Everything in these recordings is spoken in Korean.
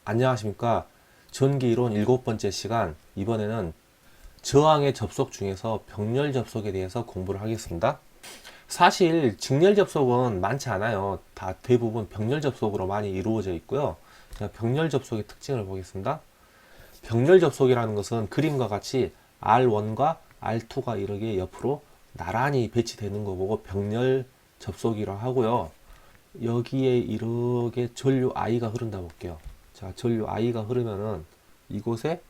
안녕하십니까. 전기이론 7번째 시간, 이번에는 저항의 접속 중에서 병렬 접속에 대해서 공부를 하겠습니다. 사실 직렬 접속은 많지 않아요. 다 대부분 병렬 접속으로 많이 이루어져 있고요. 자, 병렬 접속의 특징을 보겠습니다. 병렬 접속이라는 것은 그림과 같이 R1과 R2가 이렇게 옆으로 나란히 배치되는 거 보고 병렬 접속이라고 하고요. 여기에 이렇게 전류 I가 흐른다 볼게요. 자, 전류 I가 흐르면은 이곳에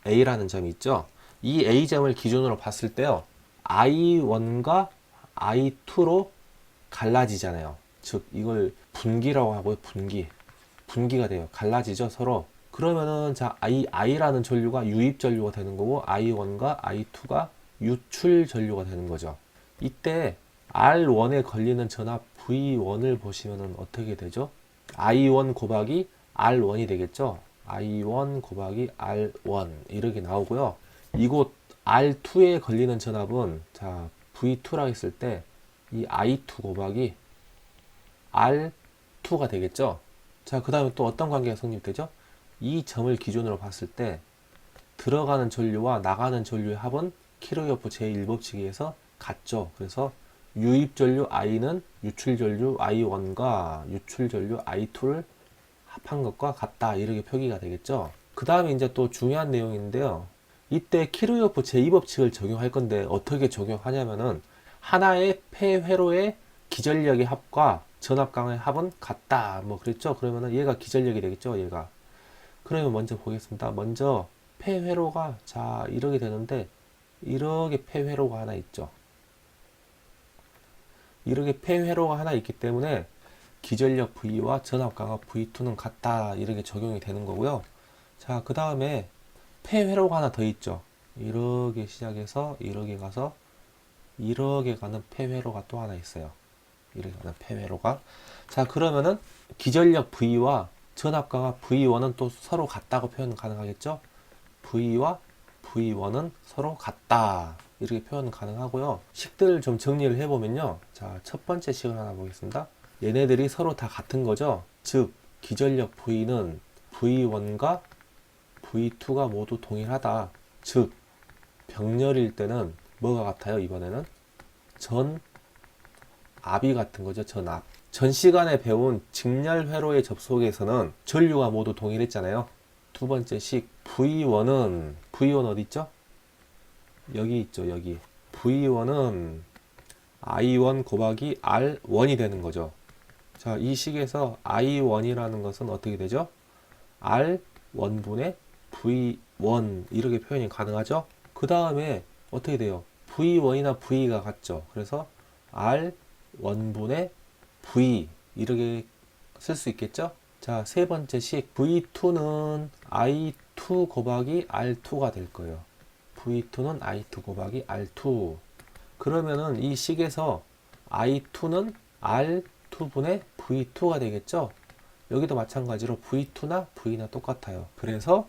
A라는 점이 있죠. 이 A점을 기준으로 봤을 때요, I1과 I2로 갈라지잖아요. 즉 이걸 분기라고 하고요. 분기가 돼요. 갈라지죠, 서로. 그러면은 자, I라는 전류가 유입 전류가 되는 거고 I1과 I2가 유출 전류가 되는 거죠. 이때 R1에 걸리는 전압 V1을 보시면은 어떻게 되죠? I1 곱하기 R1이 되겠죠? I1 곱하기 R1 이렇게 나오고요. 이곳 R2에 걸리는 전압은 자, V2라 했을 때 이 I2 곱하기 R2가 되겠죠? 자, 그 다음에 또 어떤 관계가 성립되죠? 이 점을 기준으로 봤을 때 들어가는 전류와 나가는 전류의 합은 키르요프 제1법칙에 의해서 같죠. 그래서 유입 전류 I는 유출 전류 I1과 유출 전류 I2를 합한 것과 같다. 이렇게 표기가 되겠죠. 그 다음에 이제 또 중요한 내용인데요. 이때 키르요프 제2법칙을 적용할 건데 어떻게 적용하냐면은 하나의 폐회로의 기전력의 합과 전압강의 합은 같다. 뭐 그랬죠. 그러면은 얘가 기전력이 되겠죠. 얘가. 그러면 먼저 보겠습니다. 먼저 폐회로가 자 이렇게 되는데 이렇게 폐회로가 하나 있죠. 이렇게 폐회로가 하나 있기 때문에 기전력 V와 전압 강압 V2는 같다. 이렇게 적용이 되는 거고요. 자, 그 다음에 폐회로가 하나 더 있죠. 이렇게 시작해서 이렇게 가서 이렇게 가는 폐회로가 또 하나 있어요. 이렇게 가는 폐회로가. 자, 그러면은 기전력 V와 전압 강압 V1은 또 서로 같다고 표현 가능하겠죠? V와 V1은 서로 같다. 이렇게 표현 가능하고요. 식들을 좀 정리를 해보면요. 자, 첫 번째 식을 하나 보겠습니다. 얘네들이 서로 다 같은 거죠. 즉, 기전력 V는 V1과 V2가 모두 동일하다. 즉, 병렬일 때는 뭐가 같아요? 이번에는 전압이 같은 거죠. 전압. 전 시간에 배운 직렬 회로의 접속에서는 전류가 모두 동일했잖아요. 두 번째 식 V1 어디 있죠? 여기 있죠. 여기 V1은 I1 곱하기 R1이 되는 거죠. 자, 이 식에서 I1이라는 것은 어떻게 되죠? R1분의 V1 이렇게 표현이 가능하죠. 그 다음에 어떻게 돼요? V1이나 V가 같죠. 그래서 R1분의 V 이렇게 쓸 수 있겠죠. 자, 세 번째 식 V2는 I2 곱하기 R2가 될 거예요. V2는 I2 곱하기 R2. 그러면은 이 식에서 I2는 R2분의 V2가 되겠죠. 여기도 마찬가지로 V2나 V나 똑같아요. 그래서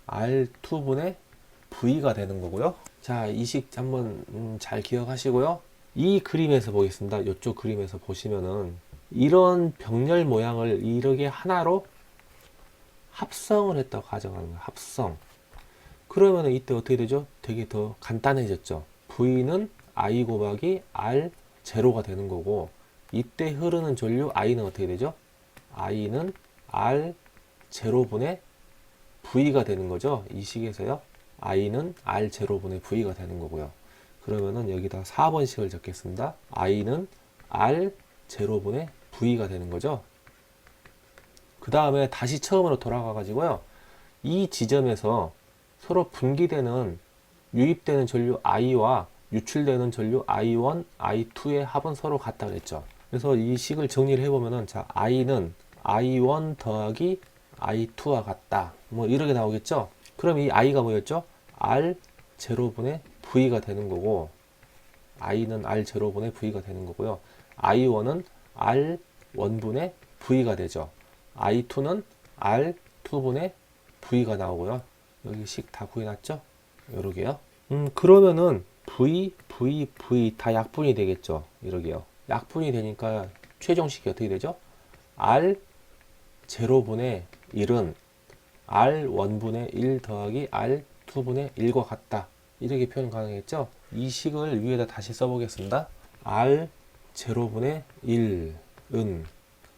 R2분의 V가 되는 거고요. 자, 이 식 한번 잘 기억하시고요. 이 그림에서 보겠습니다. 이쪽 그림에서 보시면은 이런 병렬 모양을 이렇게 하나로 합성을 했다고 가정하는 거예요. 합성. 그러면 이때 어떻게 되죠? 되게 더 간단해졌죠. V는 I 곱하기 R 제로가 되는 거고 이때 흐르는 전류 I는 어떻게 되죠? I는 R 제로분의 V가 되는 거죠. 이 식에서요. I는 R 제로분의 V가 되는 거고요. 그러면은 여기다 4번식을 적겠습니다. I는 R 제로분의 V가 되는 거죠. 그 다음에 다시 처음으로 돌아가 가지고요. 이 지점에서 서로 분기되는 유입되는 전류 I와 유출되는 전류 I1, I2의 합은 서로 같다 그랬죠. 그래서 이 식을 정리를 해보면은 자, I는 I1 더하기 I2와 같다. 뭐 이렇게 나오겠죠. 그럼 이 I가 뭐였죠? R 제로분의 V가 되는 거고 I는 R 제로분의 V가 되는 거고요. I1은 R 1분의 V가 되죠. I2는 R 2분의 V가 나오고요. 여기 식 다 구해놨죠? 요러게요. 그러면은 V 다 약분이 되겠죠. 이러게요. 약분이 되니까 최종식이 어떻게 되죠? R 제로분의 1은 R1분의 1 더하기 R2분의 1과 같다. 이렇게 표현 가능했죠? 이 식을 위에다 다시 써보겠습니다. R0분의 1은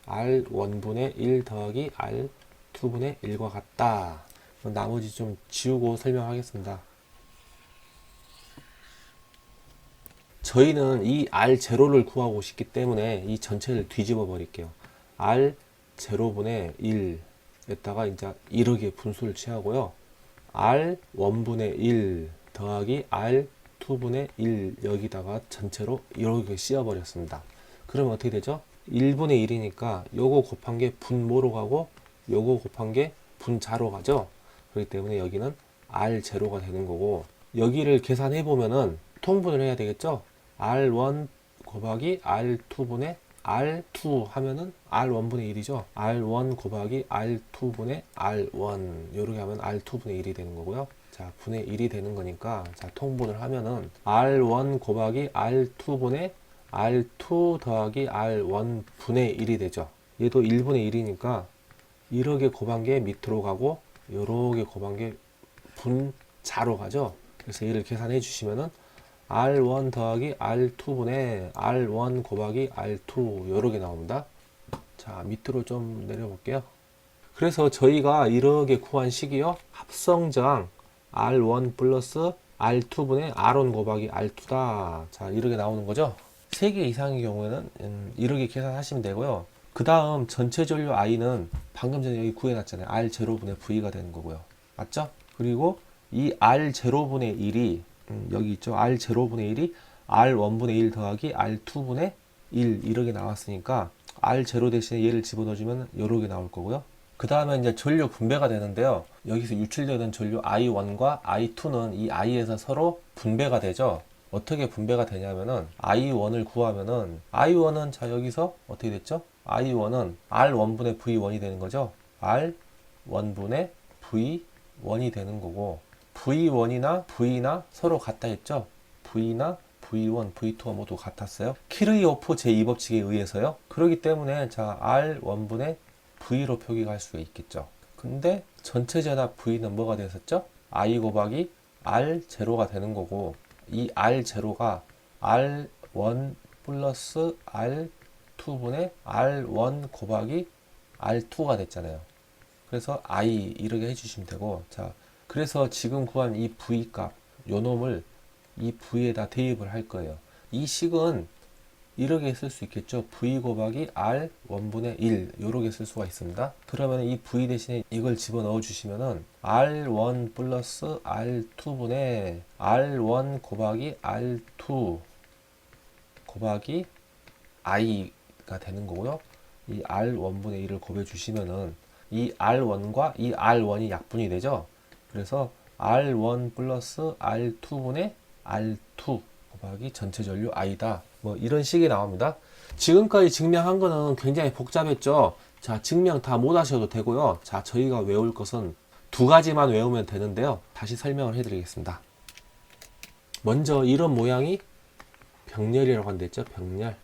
R1분의 1 더하기 R2분의 1과 같다. 나머지 좀 지우고 설명하겠습니다. 저희는 이 R0를 구하고 싶기 때문에 이 전체를 뒤집어 버릴게요. R0분의 1에다가 이제 이렇게 분수를 취하고요. R1분의 1 더하기 R2분의 1 여기다가 전체로 이렇게 씌워 버렸습니다. 그러면 어떻게 되죠? 1분의 1이니까 요거 곱한 게 분모로 가고 요거 곱한 게 분자로 가죠. 그렇기 때문에 여기는 R0가 되는 거고, 여기를 계산해 보면은 통분을 해야 되겠죠. R1 곱하기 R2분의 R2 하면은 R1분의 1이죠. R1 곱하기 R2분의 R1 요렇게 하면 R2분의 1이 되는 거고요. 자, 분의 1이 되는 거니까 자, 통분을 하면은 R1 곱하기 R2분의 R2 더하기 R1 분의 1이 되죠. 얘도 1분의 1이니까 이렇게 곱한 게 밑으로 가고 요렇게 곱한 게 분자로 가죠. 그래서 얘를 계산해 주시면은 R1 더하기 R2분의 R1 곱하기 R2 요렇게 나옵니다. 자, 밑으로 좀 내려볼게요. 그래서 저희가 이렇게 구한 식이요, 합성장 R1 플러스 R2분의 R1 곱하기 R2다. 자, 이렇게 나오는 거죠. 3개 이상의 경우에는 이렇게 계산하시면 되고요. 그 다음 전체 전류 I는 방금 전에 여기 구해놨잖아요. R0분의 V가 되는 거고요. 맞죠? 그리고 이 R0분의 1이 여기 있죠. R0분의 1이 R1분의 1 더하기 R2분의 1 이렇게 나왔으니까 R0 대신에 얘를 집어넣어주면 이렇게 나올 거고요. 그 다음에 이제 전류 분배가 되는데요. 여기서 유출되는 전류 I1과 I2는 이 I에서 서로 분배가 되죠. 어떻게 분배가 되냐면은 I1을 구하면은 I1은 자 여기서 어떻게 됐죠? I1은 R1분의 V1이 되는 거죠. R1분의 V1이 되는 거고, V1이나 V나 서로 같다 했죠. V나 V1, V2가 모두 같았어요. 키르이호프 제2법칙에 의해서요. 그렇기 때문에 자 R1분의 V로 표기할 수가 있겠죠. 근데 전체 전압 V는 뭐가 됐었죠? I 곱하기 R0가 되는 거고, 이 R0가 R1 플러스 R2분의 R1 곱하기 R2가 됐잖아요. 그래서 I 이렇게 해주시면 되고, 자, 그래서 지금 구한 이 V 값, 요 놈을 이 V에다 대입을 할 거예요. 이 식은 이렇게 쓸 수 있겠죠. V 곱하기 R 1분의 1 이렇게 쓸 수가 있습니다. 그러면 이 V 대신에 이걸 집어넣어 주시면은 R1 플러스 R2분의 R1 곱하기 R2 곱하기 I가 되는 거고요. 이 R1분의 1을 곱해 주시면은 이 R1과 이 R1이 약분이 되죠. 그래서 R1 플러스 R2분의 R2 곱하기 전체 전류 I다. 뭐 이런 식이 나옵니다. 지금까지 증명한 거는 굉장히 복잡했죠. 자, 증명 다 못 하셔도 되고요. 자, 저희가 외울 것은 2가지만 외우면 되는데요. 다시 설명을 해드리겠습니다. 먼저 이런 모양이 병렬이라고 한댔죠. 병렬.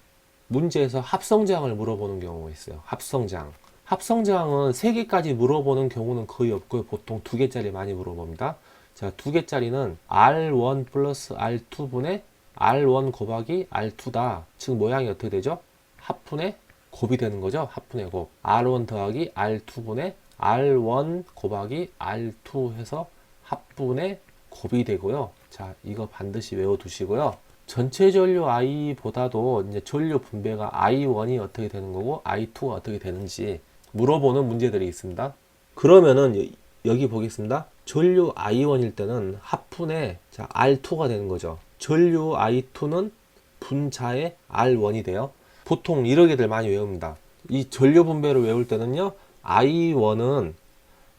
문제에서 합성장을 물어보는 경우가 있어요. 합성장. 합성장은 3개까지 물어보는 경우는 거의 없고요. 보통 2개짜리 많이 물어봅니다. 자, 2개짜리는 R1 플러스 R2분의 R1 곱하기 R2다. 즉 모양이 어떻게 되죠? 합분의 곱이 되는 거죠. 합분의 곱. R1 더하기 R2분의 R1 곱하기 R2 해서 합분의 곱이 되고요. 자, 이거 반드시 외워두시고요. 전체 전류 I보다도 이제 전류 분배가 I1이 어떻게 되는 거고 I2가 어떻게 되는지 물어보는 문제들이 있습니다. 그러면은 여기 보겠습니다. 전류 I1일 때는 합분의 자, R2가 되는 거죠. 전류 I2는 분자의 R1이 돼요. 보통 이렇게들 많이 외웁니다. 이 전류 분배를 외울 때는요, I1은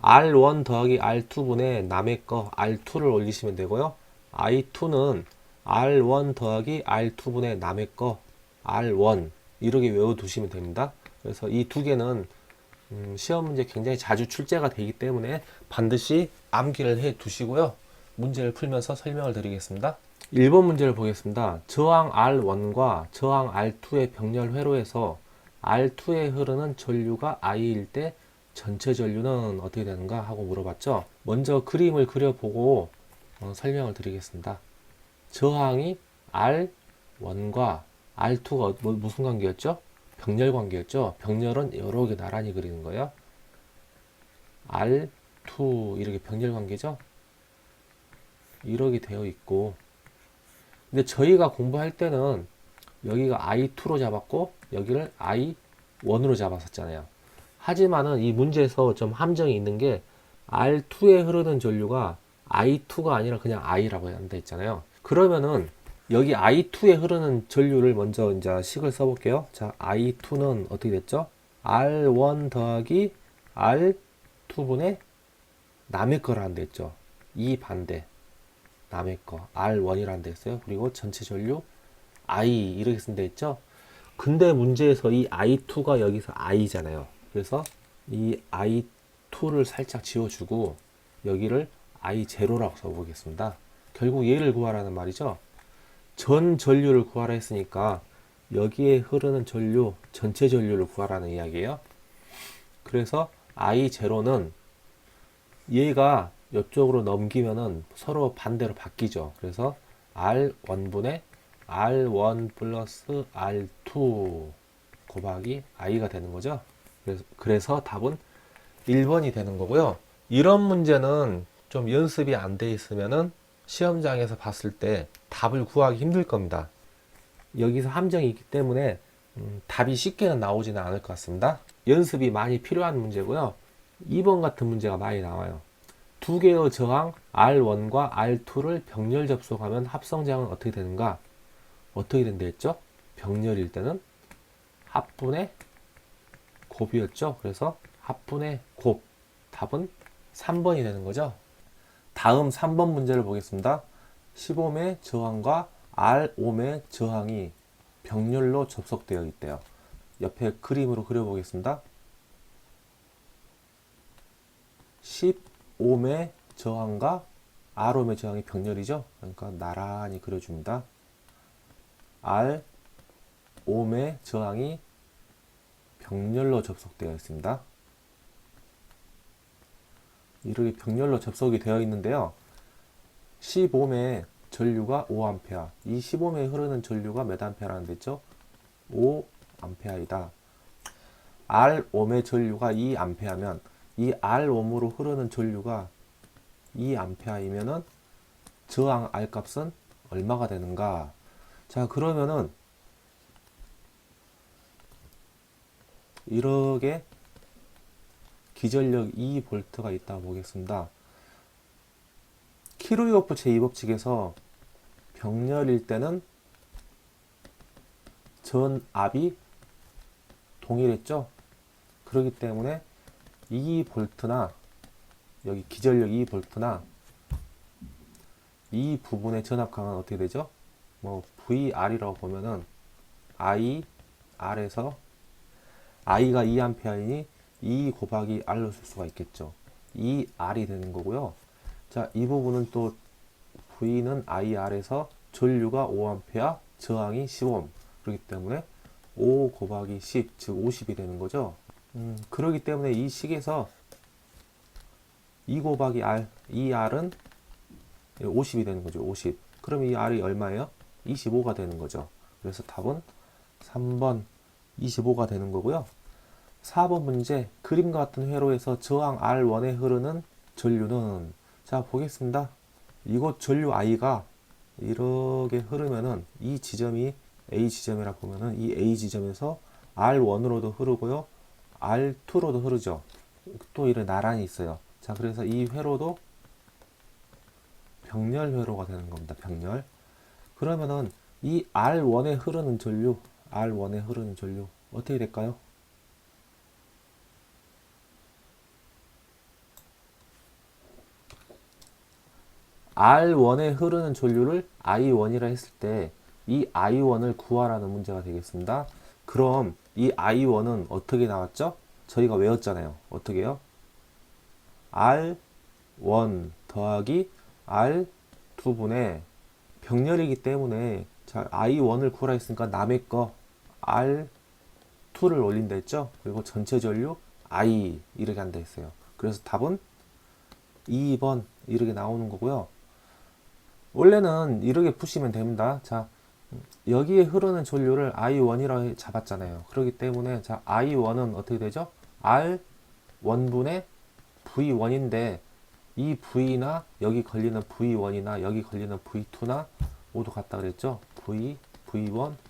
R1 더하기 R2분의 남의 거 R2를 올리시면 되고요. I2는 R1 더하기 R2분의 남의 거 R1 이렇게 외워두시면 됩니다. 그래서 이 2개는 시험 문제 굉장히 자주 출제가 되기 때문에 반드시 암기를 해 두시고요. 문제를 풀면서 설명을 드리겠습니다. 1번 문제를 보겠습니다. 저항 R1과 저항 R2의 병렬 회로에서 R2에 흐르는 전류가 I일 때 전체 전류는 어떻게 되는가 하고 물어봤죠. 먼저 그림을 그려보고 설명을 드리겠습니다. 저항이 R1과 R2가 무슨 관계였죠? 병렬 관계였죠. 병렬은 여러 개 나란히 그리는 거예요. R2 이렇게 병렬 관계죠. 이렇게 되어 있고, 근데 저희가 공부할 때는 여기가 I2로 잡았고 여기를 I1으로 잡았었잖아요. 하지만은 이 문제에서 좀 함정이 있는 게 R2에 흐르는 전류가 I2가 아니라 그냥 I라고 한다 했잖아요. 그러면은 여기 I2에 흐르는 전류를 먼저 이제 식을 써볼게요. 자, I2는 어떻게 됐죠? R1 더하기 R2분의 남의 거라는 데 했죠. 이 반대 남의 거 R1이라는 데 했어요. 그리고 전체 전류 I 이렇게 쓴 데 있죠. 근데 문제에서 이 I2가 여기서 I잖아요. 그래서 이 I2를 살짝 지워주고 여기를 I0라고 써보겠습니다. 결국 얘를 구하라는 말이죠. 전 전류를 구하라 했으니까 여기에 흐르는 전류, 전체 전류를 구하라는 이야기예요. 그래서 I0는 얘가 이쪽으로 넘기면은 서로 반대로 바뀌죠. 그래서 R1분의 R1 플러스 R2 곱하기 I가 되는 거죠. 그래서 답은 1번이 되는 거고요. 이런 문제는 좀 연습이 안 돼 있으면은 시험장에서 봤을 때 답을 구하기 힘들 겁니다. 여기서 함정이 있기 때문에 답이 쉽게는 나오지는 않을 것 같습니다. 연습이 많이 필요한 문제고요. 2번 같은 문제가 많이 나와요. 두 개의 저항 R1과 R2를 병렬 접속하면 합성저항은 어떻게 되는가? 어떻게 된다 했죠? 병렬일 때는 합분의 곱이었죠. 그래서 합분의 곱. 답은 3번이 되는 거죠. 다음 3번 문제를 보겠습니다. 10ohm의 저항과 R5ohm의 저항이 병렬로 접속되어 있대요. 옆에 그림으로 그려보겠습니다. 10ohm의 저항과 R5ohm의 저항이 병렬이죠. 그러니까 나란히 그려줍니다. R5ohm의 저항이 병렬로 접속되어 있습니다. 이렇게 병렬로 접속이 되어 있는데요. 10ohm의 전류가 5A, 이 10ohm에 흐르는 전류가 몇 A라는 데죠? 5A이다. R5ohm의 전류가 2A면 이 R5ohm으로 흐르는 전류가 2A이면은 저항 R 값은 얼마가 되는가? 자, 그러면은 이렇게 기전력 2V가 있다고 보겠습니다. 키르호프 제2법칙에서 병렬일 때는 전압이 동일했죠. 그렇기 때문에 2V나 여기 기전력 2V나 이 부분의 전압강은 어떻게 되죠? 뭐 VR이라고 보면은 IR에서 I가 2A이니 2 곱하기 R로 쓸 수가 있겠죠. 2R이 되는 거고요. 자, 이 부분은 또 V는 IR에서 전류가 5A, 저항이 10ohm. 그렇기 때문에 5 곱하기 10, 즉 50이 되는 거죠. 그렇기 때문에 이 식에서 2 곱하기 R, 이 R은 50이 되는 거죠. 50. 그럼 이 R이 얼마예요? 25가 되는 거죠. 그래서 답은 3번 25가 되는 거고요. 4번 문제, 그림과 같은 회로에서 저항 R1에 흐르는 전류는, 자 보겠습니다. 이곳 전류 I가 이렇게 흐르면은 이 지점이 A 지점이라 보면은 이 A 지점에서 R1으로도 흐르고요, R2로도 흐르죠. 또 이런 나란히 있어요. 자, 그래서 이 회로도 병렬 회로가 되는 겁니다. 병렬. 그러면은 이 R1에 흐르는 전류, R1에 흐르는 전류 어떻게 될까요? R1에 흐르는 전류를 I1이라 했을 때 이 I1을 구하라는 문제가 되겠습니다. 그럼 이 I1은 어떻게 나왔죠? 저희가 외웠잖아요. 어떻게 해요? R1 더하기 R2분의 병렬이기 때문에, 자, I1을 구하라 했으니까 남의 거 R2를 올린다 했죠? 그리고 전체 전류 I 이렇게 한다 했어요. 그래서 답은 2번 이렇게 나오는 거고요. 원래는 이렇게 푸시면 됩니다. 자, 여기에 흐르는 전류를 I1이라고 잡았잖아요. 그렇기 때문에 자, I1은 어떻게 되죠? R1분의 V1인데 이 V나 여기 걸리는 V1이나 여기 걸리는 V2나 모두 같다 그랬죠? V1,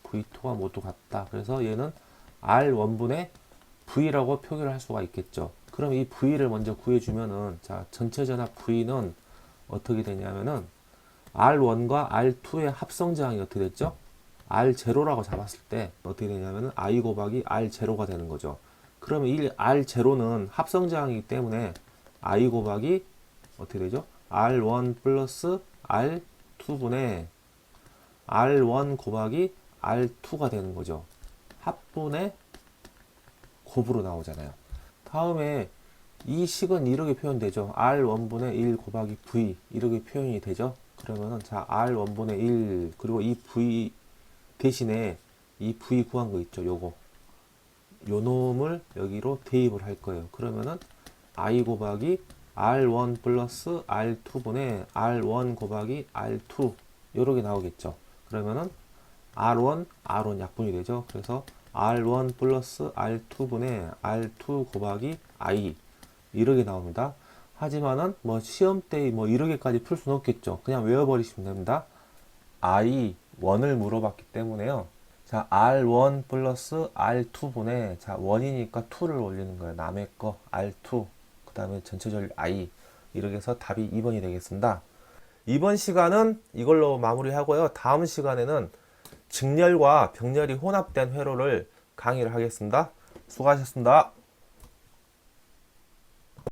V2가 모두 같다. 그래서 얘는 R1분의 V라고 표기를 할 수가 있겠죠. 그럼 이 V를 먼저 구해주면은 자, 전체 전압 V는 어떻게 되냐면은 R1과 R2의 합성 저항이 어떻게 됐죠? R0라고 잡았을 때 어떻게 되냐면은 I 곱하기 R0가 되는 거죠. 그러면 이 R0는 합성 저항이기 때문에 I 곱하기 어떻게 되죠? R1 플러스 R2분의 R1 곱하기 R2가 되는 거죠. 합분의 곱으로 나오잖아요. 다음에 이 식은 이렇게 표현되죠. R1분의 1 곱하기 V 이렇게 표현이 되죠. 그러면은 자 R1분의 1 그리고 이 V 대신에 이 V 구한 거 있죠. 요거 요 놈을 여기로 대입을 할 거예요. 그러면은 I 곱하기 R1 플러스 R2분의 R1 곱하기 R2 요렇게 나오겠죠. 그러면은 R1 약분이 되죠. 그래서 R1 플러스 R2분의 R2 곱하기 I 이렇게 나옵니다. 하지만은 뭐 시험 때 뭐 이렇게까지 풀 수는 없겠죠. 그냥 외워버리시면 됩니다. I1을 물어봤기 때문에요. 자, R1 플러스 R2분의 자, 1이니까 2를 올리는 거예요. 남의 거 R2 그 다음에 전체 전류 I 이렇게 해서 답이 2번이 되겠습니다. 이번 시간은 이걸로 마무리하고요. 다음 시간에는 직렬과 병렬이 혼합된 회로를 강의를 하겠습니다. 수고하셨습니다.